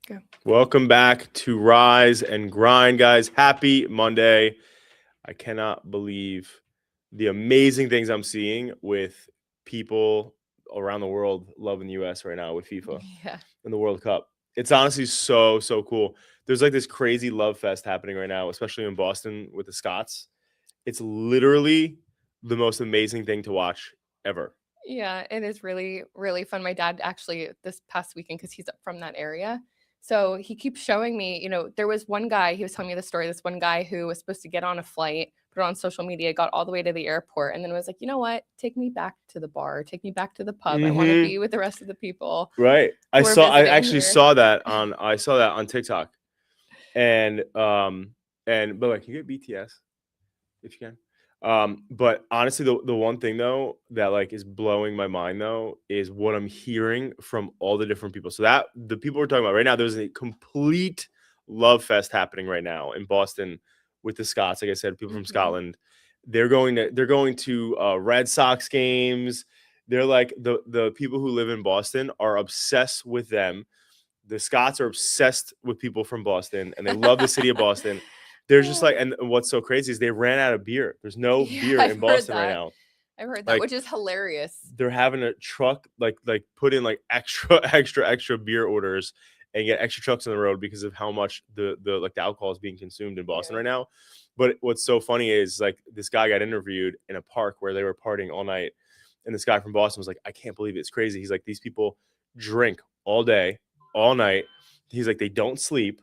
Go. Welcome back to Rise and Grind, guys. Happy Monday. I cannot believe the amazing things I'm seeing with people around the world loving the US right now with FIFA Yeah. and the World Cup. It's honestly so cool. There's like this crazy love fest happening right now, especially in Boston with the Scots. It's literally the most amazing thing to watch ever. Yeah, it is really, really fun. My dad actually this past weekend, because he's from that area. So he keeps showing me, there was one guy, he was telling me the story, this one guy who was supposed to get on a flight, put it on social media, got all the way to the airport, and then was like, you know what? Take me back to the bar, take me back to the pub. I want to Mm-hmm. be with the rest of the people Right. who are I visiting actually here. saw that on TikTok. And but like you get BTS if you can. But honestly the one thing though that like is blowing my mind though is what I'm hearing from all the different people. So that the people we're talking about right now, there's a complete love fest happening right now in Boston with the Scots. Like I said, people from Mhm. Scotland. They're going to Red Sox games. They're like the people who live in Boston are obsessed with them. The Scots are obsessed with people from Boston and they love the city of Boston. They're just like, and what's so crazy is they ran out of beer. There's no Yeah, beer I've in heard Boston right that. now. I've heard that, Like which is hilarious. they're having a truck like put in like extra beer orders and get extra trucks on the road because of how much the like the alcohol is being consumed in Boston Yeah. right now. But what's so funny is like this guy got interviewed in a park where they were partying all night, and this guy from Boston was like, "I can't believe it's crazy." He's like, "These people drink all day, all night." He's like, "They don't sleep,"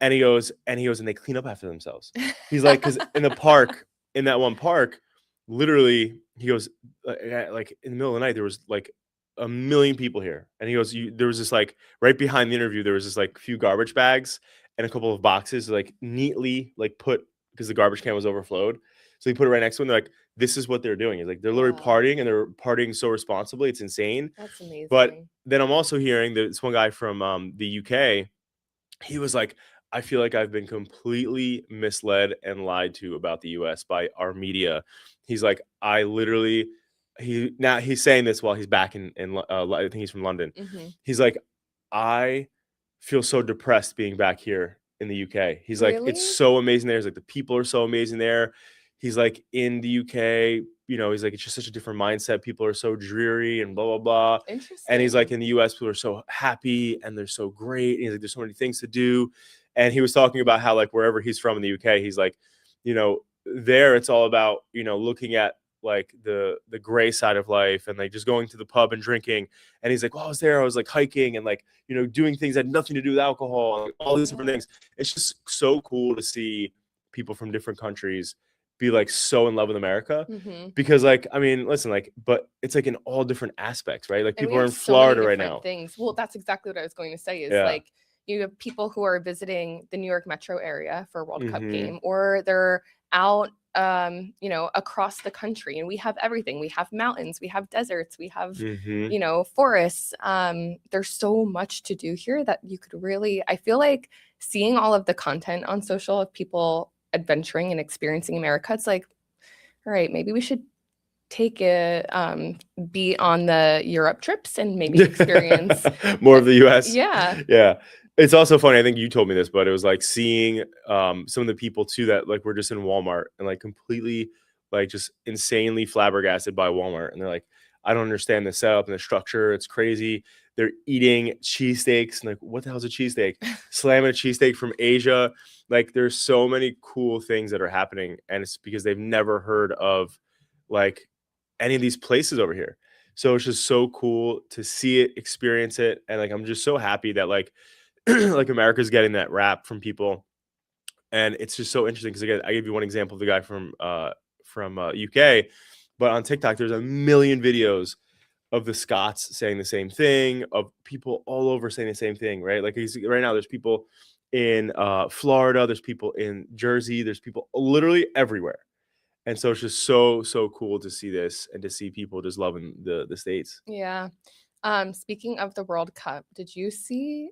and they clean up after themselves. He's like, because in the park, in that one park, literally, he goes, like in the middle of the night, there was like a million people here, and he goes, there was this like right behind the interview, there was this like few garbage bags and a couple of boxes like neatly like put because the garbage can was overflowed. So he put it right next to him. They're like, this is what they're doing. It's like they're literally Wow, partying and they're partying so responsibly. It's insane. that's But amazing. then I'm also hearing that this one guy from the UK, he was like, I feel like I've been completely misled and lied to about the US by our media. He's like, I literally, he's saying this while he's back I think he's from London. Hmm. He's like, I feel so depressed being back here in the UK. He's like, it's Really? so amazing there. He's like, the people are so amazing there. He's like, in the UK, he's like, it's just such a different mindset. People are so dreary and blah, blah, blah. And he's like, Interesting. in the US, people are so happy and they're so great. And he's like, there's so many things to do. And he was talking about how, like, wherever he's from in the UK, he's like, there it's all about, looking at like the gray side of life and like just going to the pub and drinking. And he's like, well, I was there, I was like hiking and like, doing things that had nothing to do with alcohol and like, all these different Yeah. things. It's just so cool to see people from different countries be like so in love with America Hmm. because like I mean listen like but it's like in all different aspects, right? Like And we people are have in so many Florida right different now. things. Well, that's exactly what I was going to say is Yeah. like you have people who are visiting the New York metro area for a World Cup Mhm. game, or they're out across the country, and we have everything. We have mountains, we have deserts, we have, Mhm. forests. There's so much to do here that you could really, I feel like seeing all of the content on social of people adventuring and experiencing America, it's like, all right, maybe we should take a be on the Europe trips and maybe experience. More of the US. Yeah. Yeah. It's also funny, I think you told me this, but it was like seeing some of the people too that like were just in Walmart and like completely like just insanely flabbergasted by Walmart. And they're like, I don't understand the setup and the structure. It's crazy. They're eating cheesesteaks and like, what the hell's a cheesesteak? Slamming a cheesesteak from Asia. Like there's so many cool things that are happening. And it's because they've never heard of like any of these places over here. So it's just so cool to see it, experience it, and like I'm just so happy that like like America's getting that rap from people, and it's just so interesting because again, I gave you one example of the guy from UK, but on TikTok there's a million videos of the Scots saying the same thing, of people all over saying the same thing, right? Like right now, there's people in Florida, there's people in Jersey, there's people literally everywhere. And so it's just so cool to see this and to see people just loving the states. Yeah. Speaking of the World Cup, did you see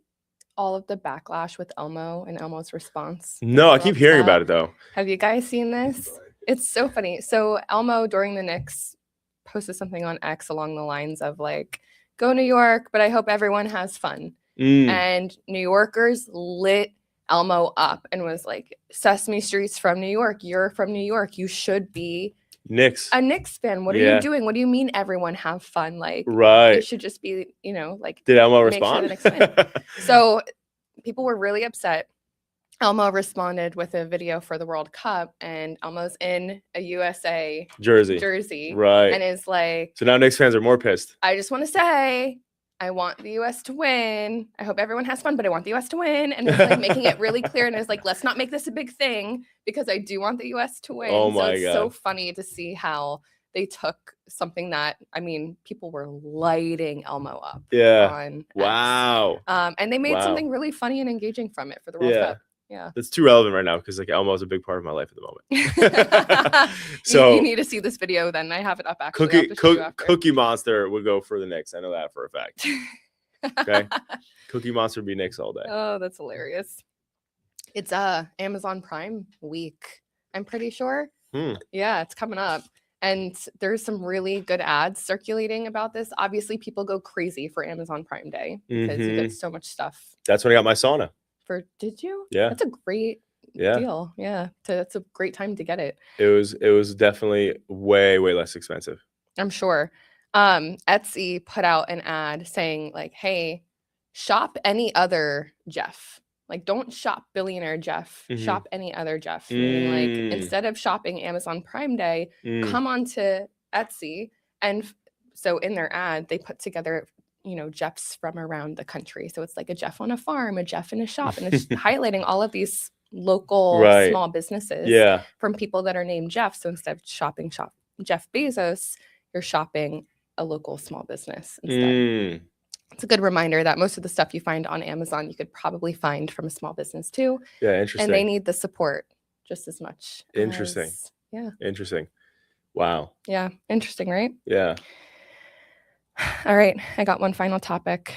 all of the backlash with Elmo and Elmo's response with No, the I keep World hearing about Cup? it though. Have you guys seen this? It's so funny. So Elmo during the Knicks posted something on X along the lines of like, "Go New York, but I hope everyone has fun." And New Yorkers lit Elmo up and was like, Sesame Street's from New York. You're from New York. You should be Knicks. a Knicks fan. What are Yeah. you doing? What do you mean everyone have fun? Like, it Right. should just be, you know, like, Did Elmo make sure the respond? Knicks win. So people were really upset. Elmo responded with a video for the World Cup, and Elmo's in a USA Jersey. Right. and is like, So now Knicks fans are more pissed. I just want to say, I want the US to win. I hope everyone has fun, but I want the US to win. And it's like making it really clear. And it's like, let's not make this a big thing because I do want the US to win. Oh so my it's God. so funny to see how they took something that, I mean, people were lighting Elmo up Yeah. on X. Wow. And they made Wow. something really funny and engaging from it for the World Cup. Yeah. That's too relevant right now because like Elmo is a big part of my life at the moment. So you need to see this video then. I have it up actually. I'll have to show you after. Cookie Monster would go for the Knicks. I know that for a fact. Okay. Cookie Monster would be Knicks all day. Oh, that's hilarious. It's Amazon Prime week, I'm pretty sure. Yeah, it's coming up. And there's some really good ads circulating about this. Obviously, people go crazy for Amazon Prime Day because you get so much stuff. That's when I got my sauna. Did you? Yeah. That's a great deal. Yeah. That's a great time to get it. It was definitely way less expensive. I'm sure. Etsy put out an ad saying like, hey, shop any other Jeff. Like, don't shop billionaire Jeff. Shop any other Jeff. Meaning, like, instead of shopping Amazon Prime Day, come on to Etsy. And so in their ad, they put together, you know, Jeffs from around the country. So it's like a Jeff on a farm, a Jeff in a shop, and it's highlighting all of these local small businesses from people that are named Jeff. So instead of shopping Jeff Bezos, you're shopping a local small business instead. It's a good reminder that most of the stuff you find on Amazon, you could probably find from a small business too. Yeah, interesting. And they need the support just as much. Interesting. Interesting. Wow. Yeah. Interesting, right? Yeah. All right. I got one final topic.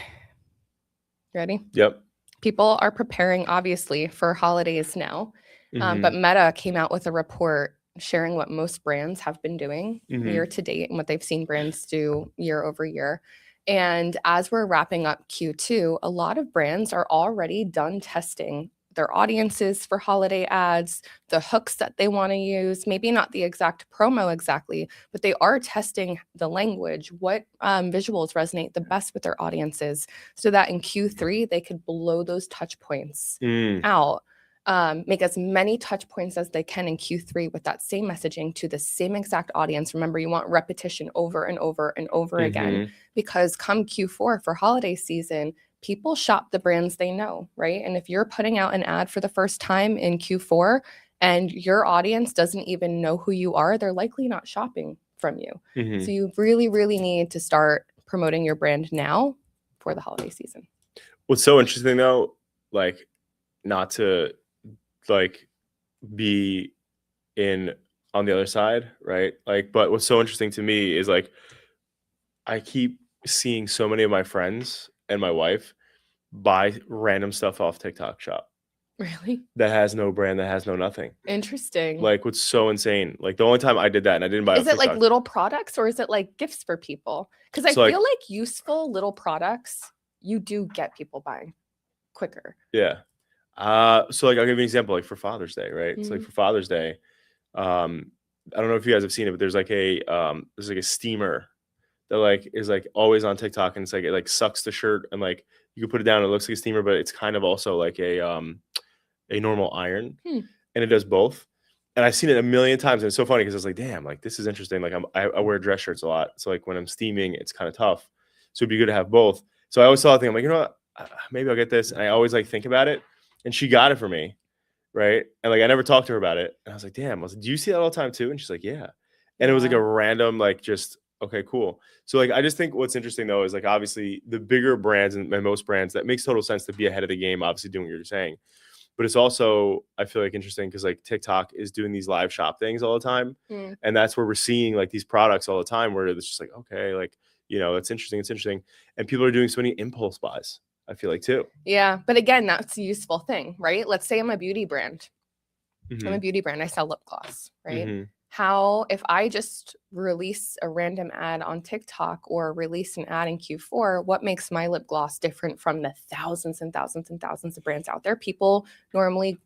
Ready? Yep. People are preparing, obviously, for holidays now. But Meta came out with a report sharing what most brands have been doing year to date and what they've seen brands do year over year. And as we're wrapping up Q2, a lot of brands are already done testing their audiences for holiday ads, the hooks that they want to use, maybe not the exact promo exactly, but they are testing the language, what visuals resonate the best with their audiences so that in Q3, they could blow those touch points out. Make as many touch points as they can in Q3 with that same messaging to the same exact audience. Remember, you want repetition over and over and over again, because come Q4 for holiday season, people shop the brands they know, right? And if you're putting out an ad for the first time in Q4 and your audience doesn't even know who you are, they're likely not shopping from you. So you really, really need to start promoting your brand now for the holiday season. What's so interesting though, like, not to like be on the other side, right? Like, but what's so interesting to me is like I keep seeing so many of my friends and my wife buy random stuff off TikTok Shop. Really? That has no brand, that has no nothing. Interesting. Like, what's so insane? Like, the only time I did that and I didn't buy it. Is it like little products or is it like gifts for people? Because I feel like useful little products, you do get people buying quicker. Yeah. So like I'll give you an example, like for Father's Day, right? So like for Father's Day, I don't know if you guys have seen it, but there's like a steamer that like is like always on TikTok, and it's like it like sucks the shirt and like you can put it down, it looks like a steamer, but it's kind of also like a normal iron, and it does both. And I've seen it a million times, and it's so funny because it's like, damn, like this is interesting. Like I wear dress shirts a lot, so like when I'm steaming, it's kind of tough. So it'd be good to have both. So I always saw the thing, I'm like, you know what, maybe I'll get this, and I always like think about it. And she got it for me, right? And like I never talked to her about it. And I was like, damn, do you see that all the time too? And she's like, yeah. And it was like a random, like just, okay, cool. So like I just think what's interesting though is like obviously the bigger brands and most brands, that makes total sense to be ahead of the game, obviously doing what you're saying. But it's also, I feel like interesting because like TikTok is doing these live shop things all the time. And that's where we're seeing like these products all the time where it's just like, okay, like, you know, it's interesting. And people are doing so many impulse buys, I feel like too. Yeah. But again, that's a useful thing, right? Let's say I'm a beauty brand. I'm a beauty brand. I sell lip gloss, right? how if I just release a random ad on TikTok or release an ad in Q4, what makes my lip gloss different from the thousands and thousands and thousands of brands out there? People normally,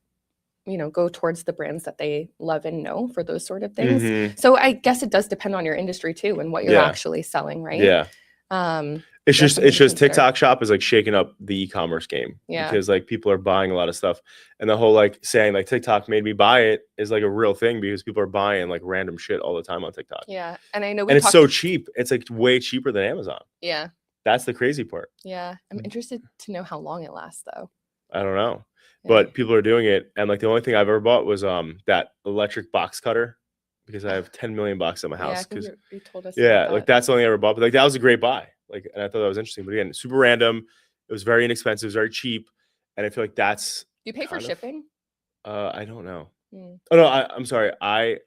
go towards the brands that they love and know for those sort of things. Mhm. So I guess it does depend on your industry too and what you're Yeah. actually selling, right? Yeah. It's Yeah, just something to consider. TikTok Shop is like shaking up the e-commerce game Yeah. because like people are buying a lot of stuff, and the whole like saying like TikTok made me buy it is like a real thing because people are buying like random shit all the time on TikTok. Yeah. And I know And it's so cheap. It's like way cheaper than Amazon. Yeah. That's the crazy part. Yeah. I'm interested to know how long it lasts though. I don't know. Yeah. But people are doing it, and like the only thing I've ever bought was that electric box cutter because I have 10 million boxes at my Yeah, I house. think Because you told us yeah, about like that. that's the only thing I ever bought. But like that was a great buy. Like, and I thought that was interesting. But again, super random. It was very inexpensive, it was very cheap, and I feel like that's Do you pay for kind of- shipping? I don't know. Hmm. Oh no, I'm sorry. I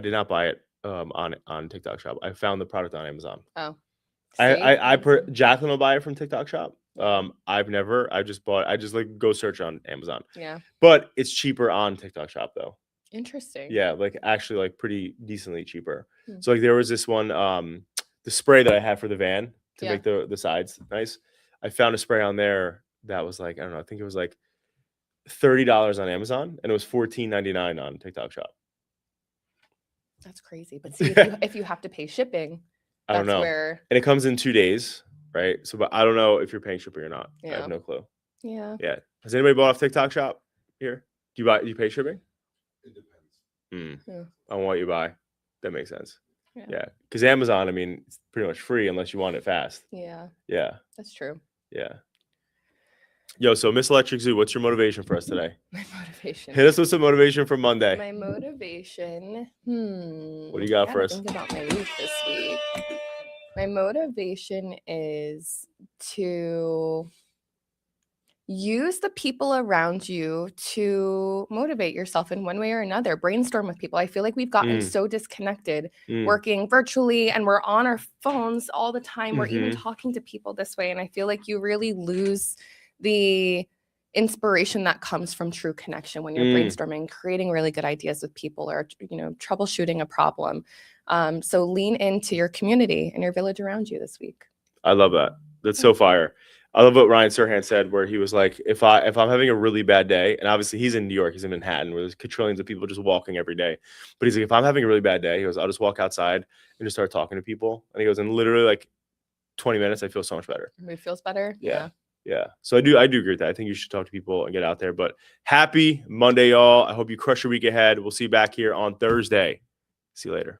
did not buy it on TikTok Shop. I found the product on Amazon. Oh. Jacqueline will buy it from TikTok Shop. Yeah. I just like go search on Amazon. Yeah. But it's cheaper on TikTok Shop though. Interesting. Yeah, like actually like pretty decently cheaper. Hmm. So like there was this one the spray that I had for the van to Yeah. make the sides nice. I found a spray on there that was like, I don't know, I think it was like $30 on Amazon and it was $14.99 on TikTok Shop. That's crazy. But see, if you have to pay shipping, I don't that's know. where And it comes in 2 days, right? So but I don't know if you're paying shipping or not. I Yeah. have no clue. Yeah. Yeah. Has anybody bought off TikTok Shop here? Do you pay shipping? It depends. Yeah. On what you buy. That makes sense. Yeah. Yeah. Because Amazon, I mean, it's pretty much free unless you want it fast. Yeah. Yeah. That's true. Yeah. Yo, so Miss Electric Zoo, what's your motivation for us today? My motivation. Hit us with some motivation for Monday. My motivation. What do you got I for gotta us? think about my week this week. My motivation is to use the people around you to motivate yourself in one way or another. Brainstorm with people. I feel like we've gotten so disconnected working virtually and we're on our phones all the time. We're even talking to people this way. And I feel like you really lose the inspiration that comes from true connection when you're brainstorming, creating really good ideas with people or, troubleshooting a problem. So lean into your community and your village around you this week. I love that. That's so fire. I love what Ryan Serhant said, where he was like, if I'm having a really bad day, and obviously he's in New York, he's in Manhattan, where there's quadrillions of people just walking every day. But he's like, if I'm having a really bad day, he goes, I'll just walk outside and just start talking to people. And he goes, in literally like 20 minutes, I feel so much better. Mood feels better. Yeah. So I do agree with that. I think you should talk to people and get out there. But happy Monday, y'all. I hope you crush your week ahead. We'll see you back here on Thursday. See you later.